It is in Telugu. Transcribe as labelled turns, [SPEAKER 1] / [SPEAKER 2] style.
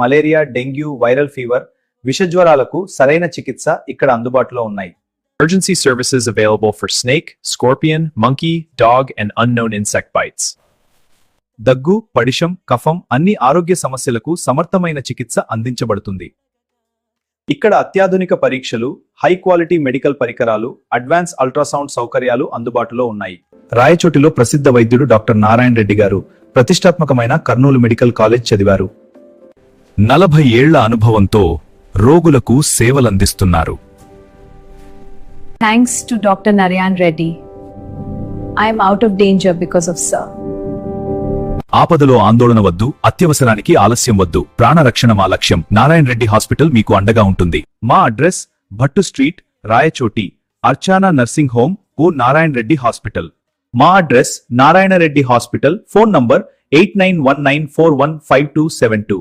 [SPEAKER 1] మలేరియా, డెంగ్యూ, వైరల్ ఫీవర్, విషజ్వరాలకు సరైన చికిత్స ఇక్కడ అందుబాటులో ఉన్నాయి.
[SPEAKER 2] Emergency services available for snake, scorpion, monkey, dog, and unknown insect bites.
[SPEAKER 1] దగ్గు, పడిశం, కఫం అన్ని ఆరోగ్య సమస్యలకు సమర్థమైన చికిత్స అందించబడుతుంది. ఇక్కడ అత్యాధునిక పరీక్షలు, హై క్వాలిటీ మెడికల్ పరికరాలు, అడ్వాన్స్ అల్ట్రాసౌండ్ సౌకర్యాలు అందుబాటులో ఉన్నాయి. రాయచోటిలో ప్రసిద్ధ వైద్యుడు డాక్టర్ నారాయణ రెడ్డి గారు ప్రతిష్టాత్మకమైన కర్నూలు మెడికల్ కాలేజ్ చదివారు.
[SPEAKER 3] 40 ఏళ్ల అనుభవంతో రోగులకు సేవలందిస్తున్నారు.
[SPEAKER 4] Thanks to Dr. Narayan Reddy, I am out of danger because of sir.
[SPEAKER 3] ఆపదలో ఆందోళన వద్దు, అత్యవసరానికి ఆలస్యం వద్దు. ప్రాణరక్షణ మా లక్ష్యం. నారాయణ రెడ్డి హాస్పిటల్ మీకు అండగా ఉంటుంది.
[SPEAKER 1] మా address Bhattu street, Rayachoti, Archana nursing home ఓ నారాయణ రెడ్డి హాస్పిటల్. మా address Narayana Reddy hospital. Phone number 8919415272.